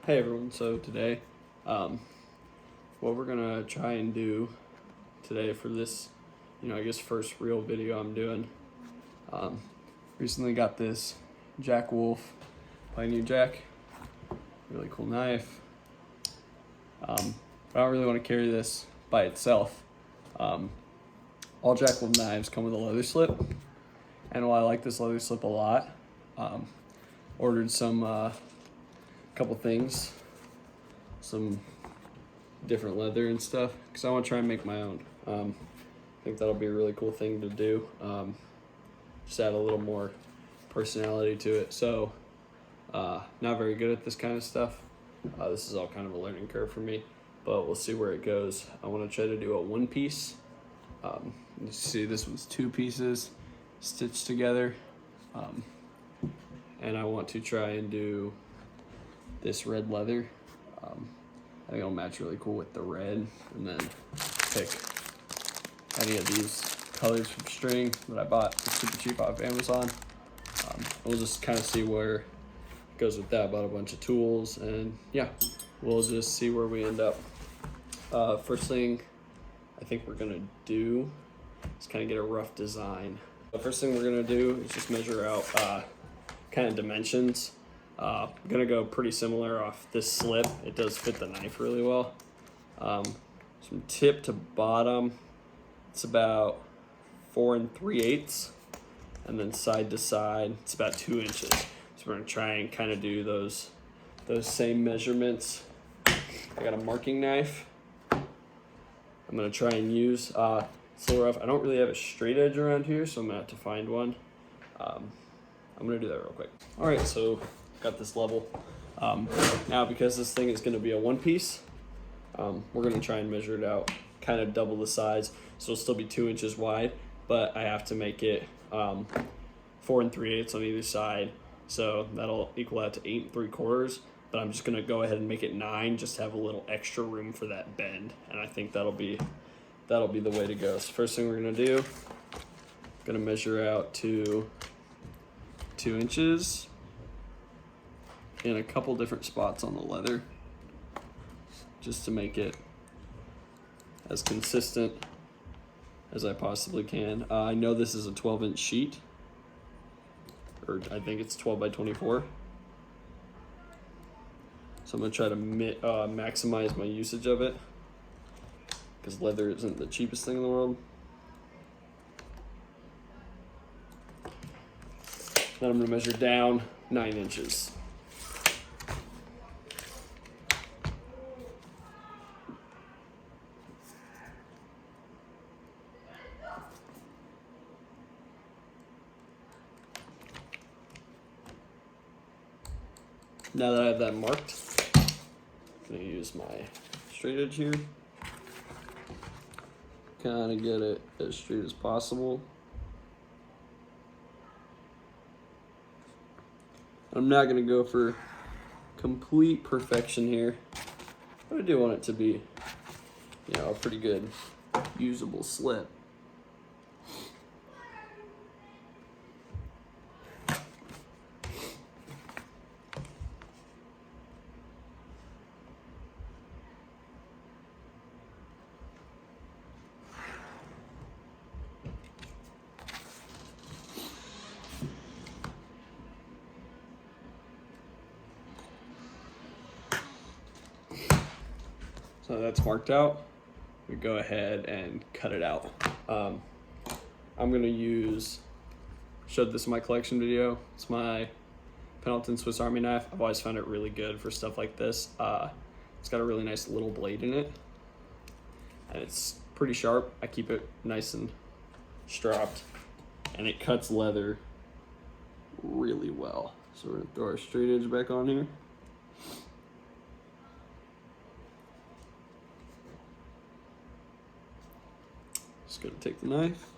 Hey everyone, so today, what we're gonna try and do today for this, I guess first real video I'm doing, um, recently got this Jack Wolf Pioneer Jack, really cool knife. I don't really want to carry this by itself. All Jack Wolf knives come with a leather slip, and while I like this leather slip a lot, ordered some couple things, some different leather and stuff, because I want to try and make my own. I think that'll be a really cool thing to do. Just add a little more personality to it. So, not very good at this kind of stuff. This is all kind of a learning curve for me, but we'll see where it goes. I want to try to do a one piece. You see this one's two pieces stitched together. And I want to try and do this red leather. I think it'll match really cool with the red, and then pick any of these colors from string that I bought for super cheap off Amazon. We'll just kind of see where it goes with that. I bought a bunch of tools, and yeah, we'll just see where we end up. First thing I think we're gonna do is kind of get a rough design. The first thing we're gonna do is just measure out kind of dimensions. I'm gonna go pretty similar off this slip. It does fit the knife really well. From tip to bottom, it's about 4 3/8, and then side to side, it's about 2 inches. So we're gonna try and kind of do those same measurements. I got a marking knife. I'm gonna try and use. It's a little rough. I don't really have a straight edge around here, so I'm gonna have to find one. I'm gonna do that real quick. All right, so got this level. Now, because this thing is going to be a one piece, we're going to try and measure it out, kind of double the size, so it'll still be 2 inches wide, but I have to make it 4 3/8 on either side, so that'll equal out to 8 3/4. But I'm just going to go ahead and make it 9, just to have a little extra room for that bend, and I think that'll be the way to go. So first thing we're going to do, going to measure out to 2 inches. In a couple different spots on the leather, just to make it as consistent as I possibly can. I know this is a 12-inch sheet, or I think it's 12 by 24. So I'm gonna try to maximize my usage of it, because leather isn't the cheapest thing in the world. Then I'm gonna measure down 9 inches. Now that I have that marked, I'm going to use my straight edge here. Kind of get it as straight as possible. I'm not going to go for complete perfection here, but I do want it to be, a pretty good usable slip. So that's marked out. We go ahead and cut it out. I'm gonna showed this in my collection video. It's my Pendleton Swiss Army knife. I've always found it really good for stuff like this. It's got a really nice little blade in it, and it's pretty sharp. I keep it nice and stropped, and it cuts leather really well. So we're gonna throw our straight edge back on here. Just gonna take the knife,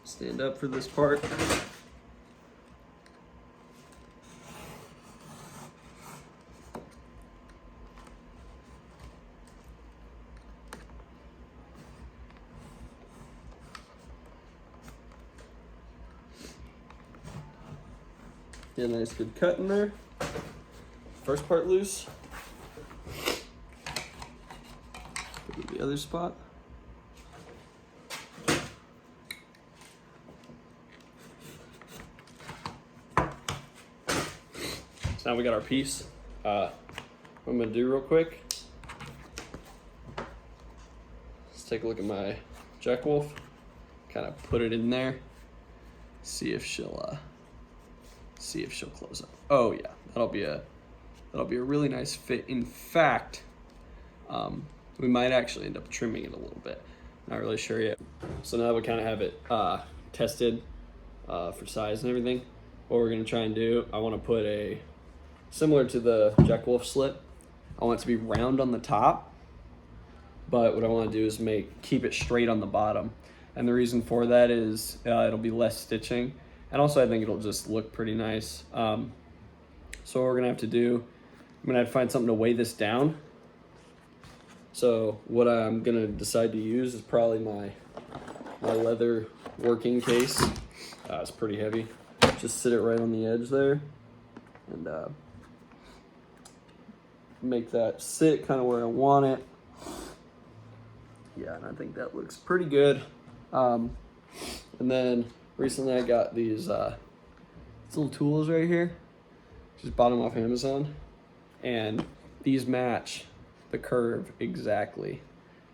stand up for this part. Get a nice good cut in there. first part loose. Put it in the other spot. So now we got our piece. What I'm gonna do real quick. Let's take a look at my Jack Wolf. Kind of put it in there. See if she'll close up. Oh yeah, that'll be a really nice fit. In fact, we might actually end up trimming it a little bit. Not really sure yet. So now we kind of have it tested for size and everything. What we're gonna try and do, I want to put a similar to the Jack Wolf slip. I want it to be round on the top, but what I want to do is keep it straight on the bottom. And the reason for that is it'll be less stitching, and also I think it'll just look pretty nice. So what we're gonna have to do, I'm gonna have to find something to weigh this down. So what I'm gonna decide to use is probably my leather working case. It's pretty heavy. Just sit it right on the edge there, and make that sit kind of where I want it. Yeah, and I think that looks pretty good. And then recently I got these little tools right here. Just bought them off Amazon, and these match the curve exactly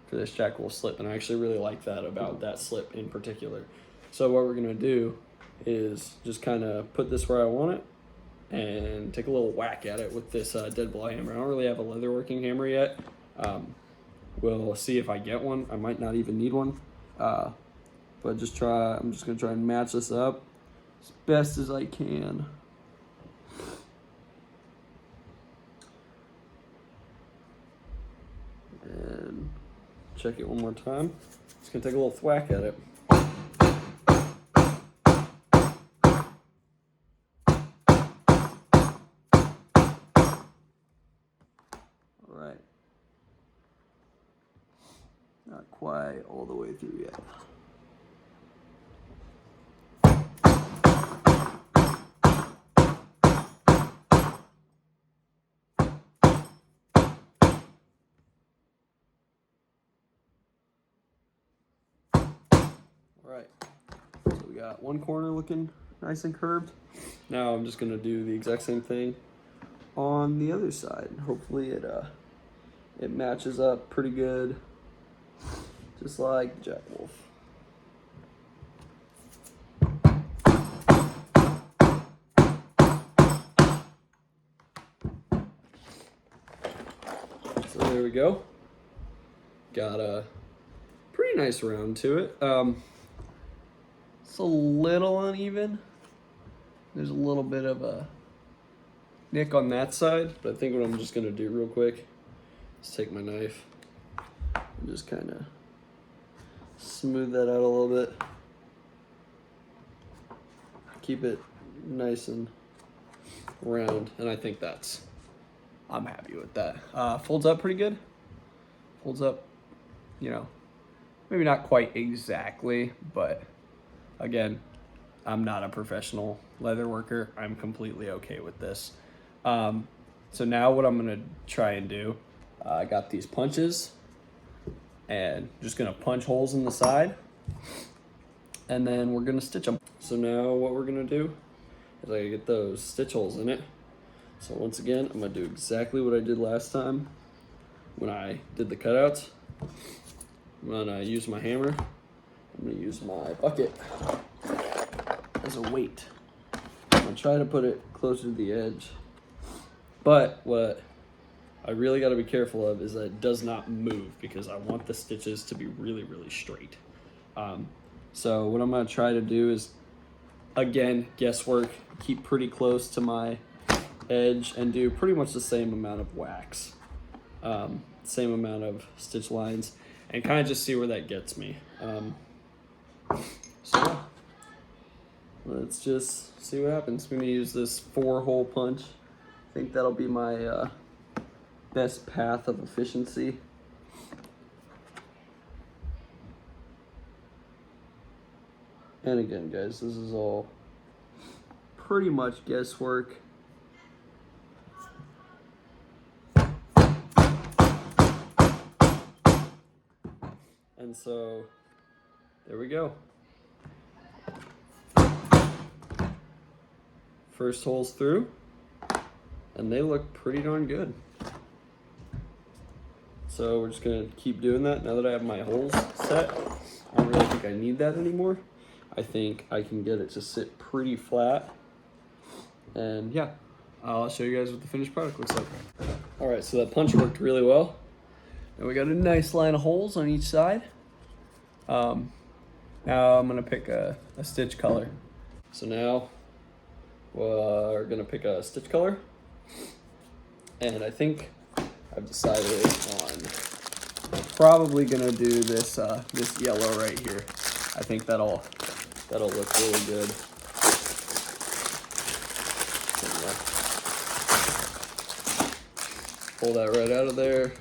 for this Jack Wolf slip, and I actually really like that about that slip in particular. So what we're gonna do is just kind of put this where I want it and take a little whack at it with this dead ball hammer. I don't really have a leather working hammer yet. We'll see if I get one. I might not even need one. But I'm just gonna try and match this up as best as I can. And check it one more time. Just gonna take a little thwack at it. All right. Not quite all the way through yet. All right, so we got one corner looking nice and curved. Now I'm just gonna do the exact same thing on the other side. Hopefully it matches up pretty good, just like Jack Wolf. So there we go. Got a pretty nice round to it. It's a little uneven. There's a little bit of a nick on that side, but I think what I'm just gonna do real quick is take my knife and just kind of smooth that out a little bit. Keep it nice and round, and I think I'm happy with that. Folds up pretty good. Folds up, maybe not quite exactly, but again, I'm not a professional leather worker. I'm completely okay with this. So now what I'm gonna try and do, I got these punches, and just gonna punch holes in the side, and then we're gonna stitch them. So now what we're gonna do is I get those stitch holes in it. So once again, I'm gonna do exactly what I did last time when I did the cutouts. I'm gonna use my hammer. I'm gonna use my bucket as a weight. I'm gonna try to put it closer to the edge. But what I really gotta be careful of is that it does not move, because I want the stitches to be really, really straight. So what I'm gonna try to do is, again, guesswork, keep pretty close to my edge and do pretty much the same amount of wax, same amount of stitch lines, and kind of just see where that gets me. So let's just see what happens. I'm gonna use this 4-hole punch. I think that'll be my best path of efficiency. And again, guys, this is all pretty much guesswork. And so there we go. First hole's through, and they look pretty darn good. So we're just gonna keep doing that. Now that I have my holes set, I don't really think I need that anymore. I think I can get it to sit pretty flat. And yeah, I'll show you guys what the finished product looks like. All right, so that punch worked really well. And we got a nice line of holes on each side. Now I'm gonna pick a stitch color. So now we're gonna pick a stitch color. And I think I've decided on probably gonna do this this yellow right here. I think that'll look really good. Pull that right out of there.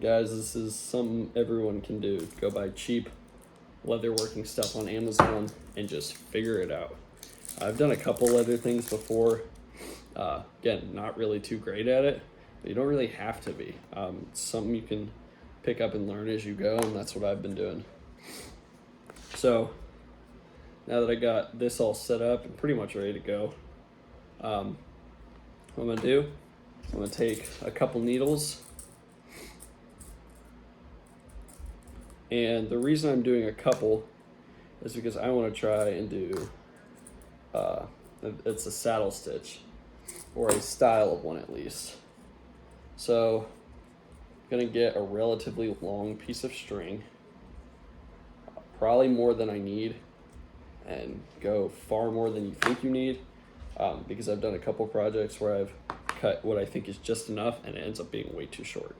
Guys, this is something everyone can do. Go buy cheap leather working stuff on Amazon and just figure it out. I've done a couple leather things before. Again, not really too great at it, but you don't really have to be. It's something you can pick up and learn as you go, and that's what I've been doing. So now that I got this all set up and pretty much ready to go, what I'm gonna do, I'm gonna take a couple needles. And the reason I'm doing a couple is because I want to try and do, it's a saddle stitch, or a style of one at least. So I'm going to get a relatively long piece of string, probably more than I need, and go far more than you think you need, because I've done a couple projects where I've cut what I think is just enough and it ends up being way too short.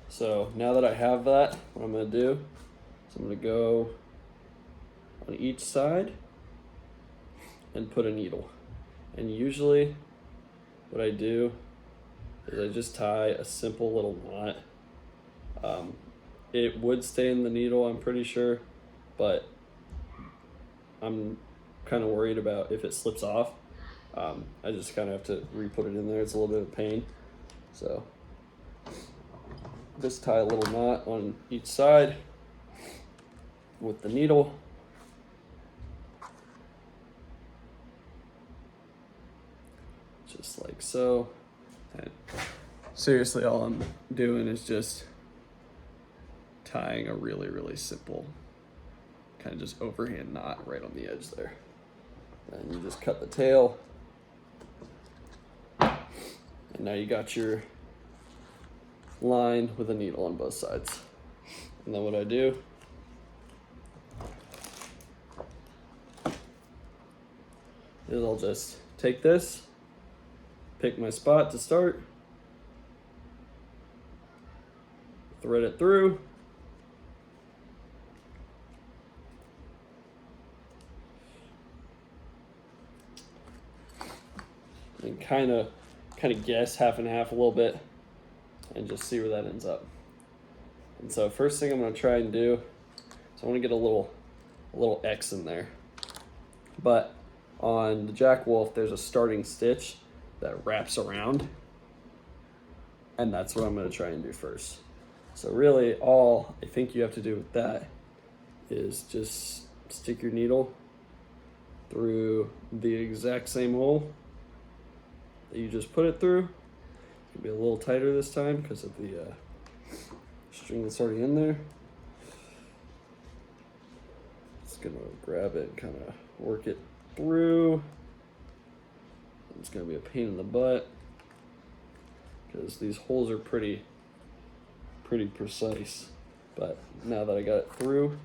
So now that I have that, what I'm gonna do is I'm gonna go on each side and put a needle. And usually what I do is I just tie a simple little knot. It would stay in the needle, I'm pretty sure, but I'm kind of worried about if it slips off. I just kind of have to re-put it in there. It's a little bit of a pain. So just tie a little knot on each side with the needle. Just like so. And seriously, all I'm doing is just tying a really, really simple kind of just overhand knot right on the edge there. And you just cut the tail. And now you got your line with a needle on both sides. And then what I do is I'll just take this, pick my spot to start, thread it through, and kind of guess half and half a little bit and just see where that ends up. And so first thing I'm going to try and do is I want to get a little X in there. But on the Jack Wolf, there's a starting stitch that wraps around, and that's what I'm going to try and do first. So really all I think you have to do with that is just stick your needle through the exact same hole that you just put it through. It'll be a little tighter this time because of the string that's already in there. Just gonna grab it and kind of work it through. It's gonna be a pain in the butt because these holes are pretty precise. But now that I got it through,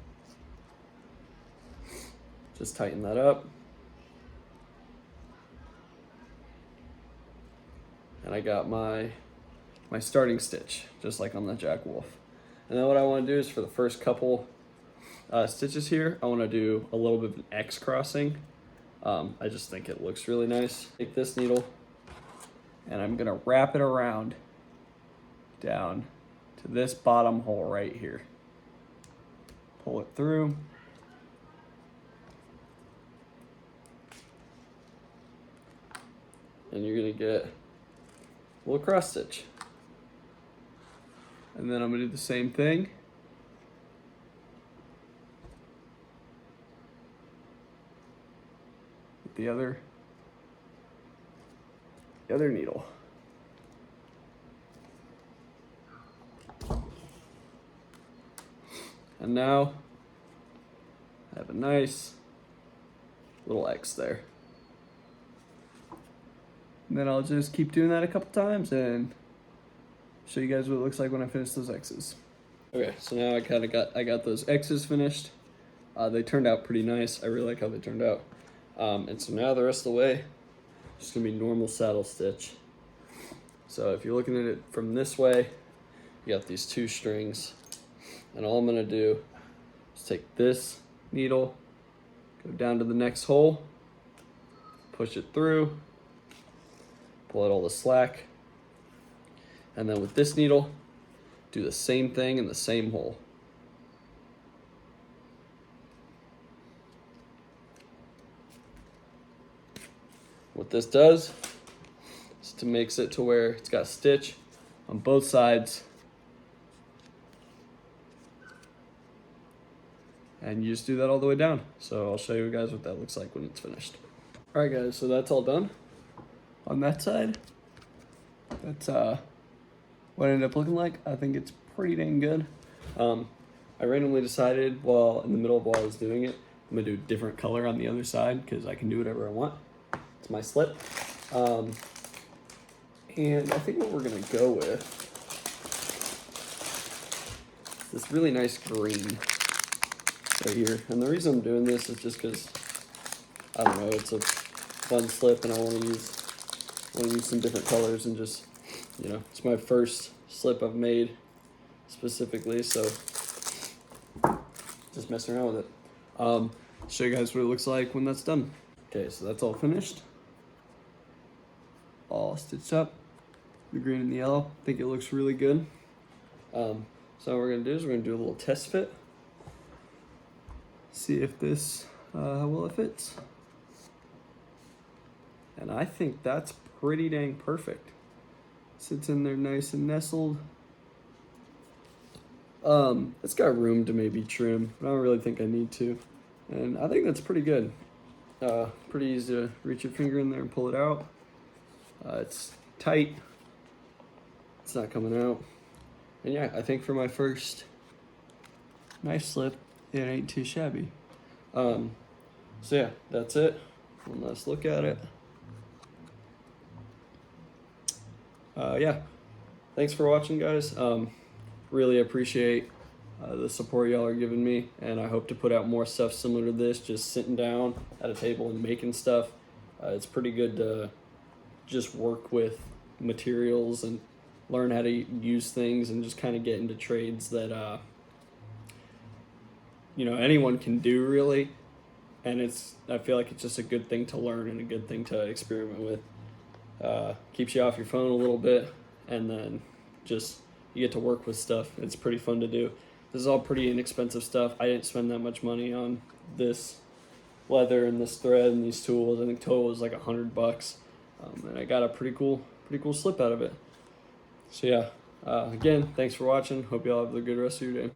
just tighten that up. And I got my starting stitch, just like on the Jack Wolf. And then what I want to do is for the first couple stitches here, I want to do a little bit of an X crossing I just think it looks really nice. Take this needle and I'm gonna wrap it around down to this bottom hole right here. Pull it through. And you're gonna get a little cross stitch. And then I'm gonna do the same thing. With the other needle. And now I have a nice little X there. And then I'll just keep doing that a couple times and show you guys what it looks like when I finish those X's. Okay, so now I got those X's finished. They turned out pretty nice. I really like how they turned out. And so now the rest of the way, it's just gonna be normal saddle stitch. So if you're looking at it from this way, you got these two strings. And all I'm gonna do is take this needle, go down to the next hole, push it through, pull out all the slack, and then with this needle, do the same thing in the same hole. What this does is to makes it to where it's got a stitch on both sides. And you just do that all the way down. So I'll show you guys what that looks like when it's finished. All right guys, so that's all done. On that side, that's what it ended up looking like. I think it's pretty dang good. I randomly decided while in the middle of while I was doing it, I'm gonna do a different color on the other side because I can do whatever I want. It's my slip. And I think what we're gonna go with is this really nice green right here. And the reason I'm doing this is just because, I don't know, it's a fun slip and I want to use some different colors and just, you know, it's my first slip I've made specifically, so just messing around with it. Show you guys what it looks like when that's done. Okay, so that's all finished. All stitched up, the green and the yellow. I think it looks really good. So what we're gonna do is we're gonna do a little test fit. See if this, how well it fits. And I think that's pretty dang perfect. Sits in there nice and nestled. It's got room to maybe trim, but I don't really think I need to. And I think that's pretty good. Pretty easy to reach your finger in there and pull it out. It's tight. It's not coming out. And yeah, I think for my first nice slip, it ain't too shabby. So yeah, that's it. One last look at it. Yeah, thanks for watching, guys. Really appreciate the support y'all are giving me, and I hope to put out more stuff similar to this, just sitting down at a table and making stuff. It's pretty good to just work with materials and learn how to use things and just kind of get into trades that you know, anyone can do really, and I feel like it's just a good thing to learn and a good thing to experiment with. Keeps you off your phone a little bit, and then just you get to work with stuff. It's pretty fun to do. This is all pretty inexpensive stuff. I didn't spend that much money on this leather and this thread and these tools. I think total was like $100, and I got a pretty cool slip out of it. So yeah, again, thanks for watching. Hope y'all have a good rest of your day.